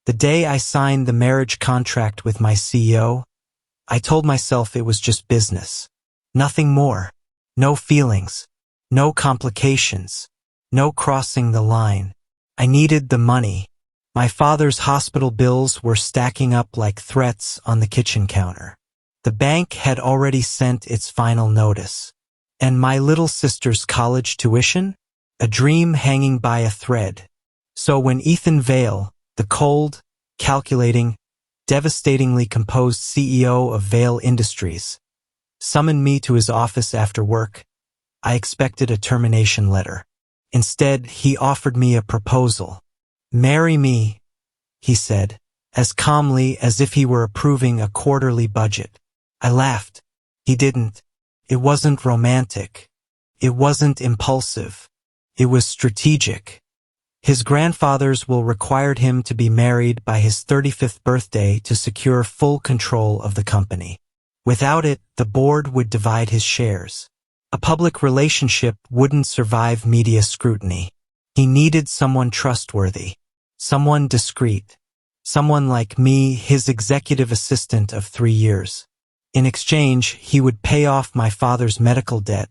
The day I signed the marriage contract with my CEO, I told myself it was just business. Nothing more. No feelings. No complications. No crossing the line. I needed the money. My father's hospital bills were stacking up like threats on the kitchen counter. The bank had already sent its final notice. And my little sister's college tuition? A dream hanging by a thread. So when Ethan Vale, the cold, calculating, devastatingly composed CEO of Vale Industries, summoned me to his office after work, I expected a termination letter. Instead, he offered me a proposal. "Marry me," he said, as calmly as if he were approving a quarterly budget. I laughed. He didn't. It wasn't romantic. It wasn't impulsive. It was strategic. His grandfather's will required him to be married by his 35th birthday to secure full control of the company. Without it, the board would divide his shares. A public relationship wouldn't survive media scrutiny. He needed someone trustworthy, someone discreet, someone like me, his executive assistant of 3 years. In exchange, he would pay off my father's medical debt,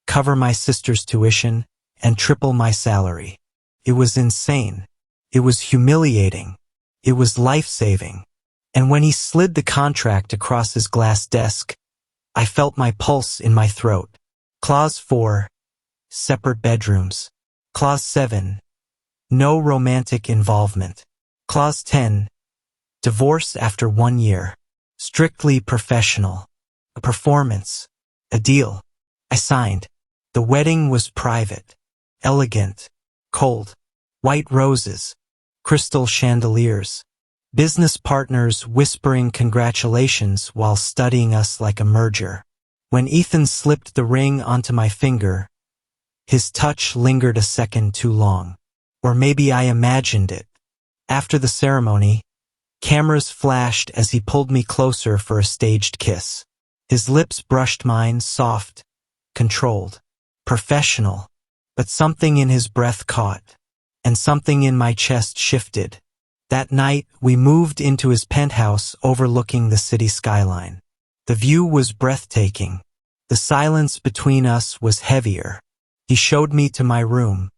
cover my sister's tuition, and triple my salary. It was insane. It was humiliating. It was life-saving. And when he slid the contract across his glass desk, I felt my pulse in my throat. Clause 4, separate bedrooms. Clause 7, no romantic involvement. Clause 10, divorce after 1 year. Strictly professional. A performance. A deal. I signed. The wedding was private. Elegant. Cold. White roses. Crystal chandeliers. Business partners whispering congratulations while studying us like a merger. When Ethan slipped the ring onto my finger, his touch lingered a second too long. Or maybe I imagined it. After the ceremony, cameras flashed as he pulled me closer for a staged kiss. His lips brushed mine, soft, controlled, professional. But something in his breath caught, and something in my chest shifted. That night, we moved into his penthouse overlooking the city skyline. The view was breathtaking. The silence between us was heavier. He showed me to my room.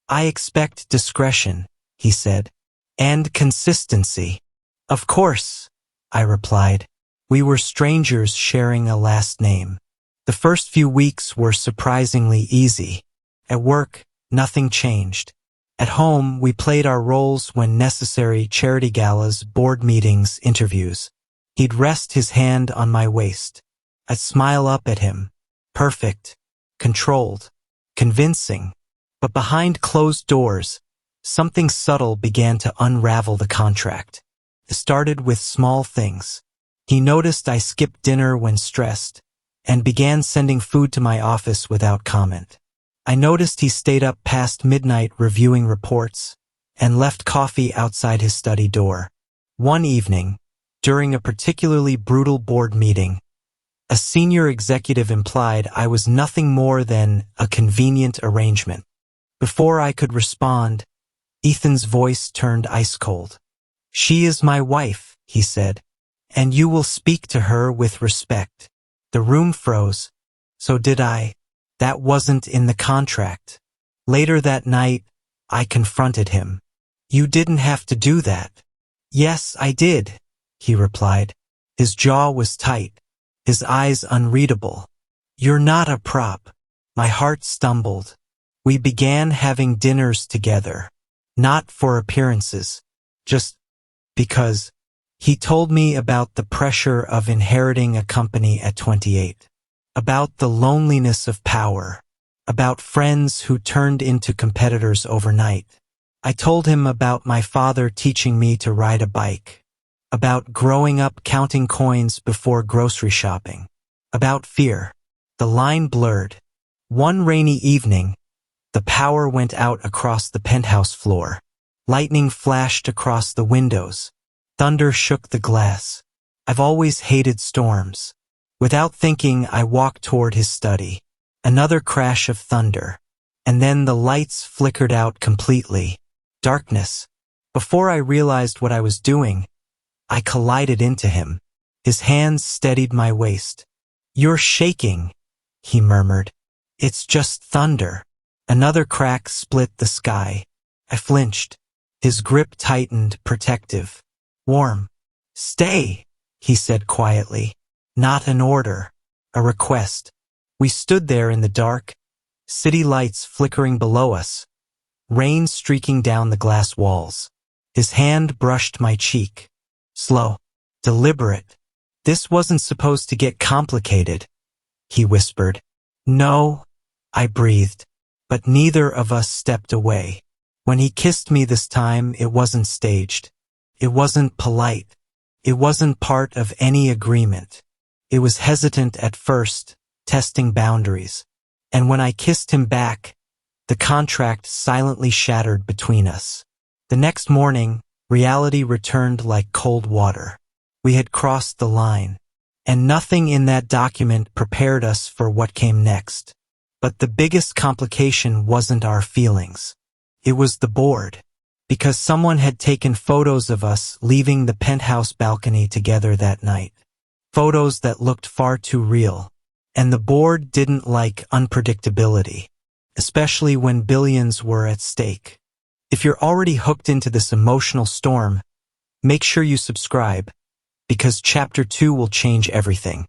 "I expect discretion," he said, "and consistency." "Of course," I replied. We were strangers sharing a last name. The first few weeks were surprisingly easy. At work, nothing changed. At home, we played our roles when necessary: charity galas, board meetings, interviews. He'd rest his hand on my waist. I'd smile up at him. Perfect. Controlled. Convincing. But behind closed doors, something subtle began to unravel the contract. It started with small things. He noticed I skipped dinner when stressed, and began sending food to my office without comment. I noticed he stayed up past midnight reviewing reports, and left coffee outside his study door. One evening, during a particularly brutal board meeting, a senior executive implied I was nothing more than a convenient arrangement. Before I could respond, Ethan's voice turned ice cold. "She is my wife," he said, "and you will speak to her with respect." The room froze. So did I. That wasn't in the contract. Later that night, I confronted him. "You didn't have to do that." "Yes, I did," he replied. His jaw was tight, his eyes unreadable. "You're not a prop." My heart stumbled. We began having dinners together, not for appearances, just because. He told me about the pressure of inheriting a company at 28, about the loneliness of power, about friends who turned into competitors overnight. I told him about my father teaching me to ride a bike, about growing up counting coins before grocery shopping, about fear. The line blurred. One rainy evening, the power went out across the penthouse floor. Lightning flashed across the windows. Thunder shook the glass. I've always hated storms. Without thinking, I walked toward his study. Another crash of thunder. And then the lights flickered out completely. Darkness. Before I realized what I was doing, I collided into him. His hands steadied my waist. "You're shaking," he murmured. "It's just thunder." Another crack split the sky. I flinched. His grip tightened, protective. "Warm." "Stay," he said quietly. Not an order, a request. We stood there in the dark, city lights flickering below us, rain streaking down the glass walls. His hand brushed my cheek. Slow, deliberate. "This wasn't supposed to get complicated," he whispered. "No," I breathed, but neither of us stepped away. When he kissed me this time, it wasn't staged. It wasn't polite. It wasn't part of any agreement. It was hesitant at first, testing boundaries. And when I kissed him back, the contract silently shattered between us. The next morning, reality returned like cold water. We had crossed the line, and nothing in that document prepared us for what came next. But the biggest complication wasn't our feelings. It was the board, because someone had taken photos of us leaving the penthouse balcony together that night. Photos that looked far too real, and the board didn't like unpredictability, especially when billions were at stake. If you're already hooked into this emotional storm, make sure you subscribe, because Chapter 2 will change everything.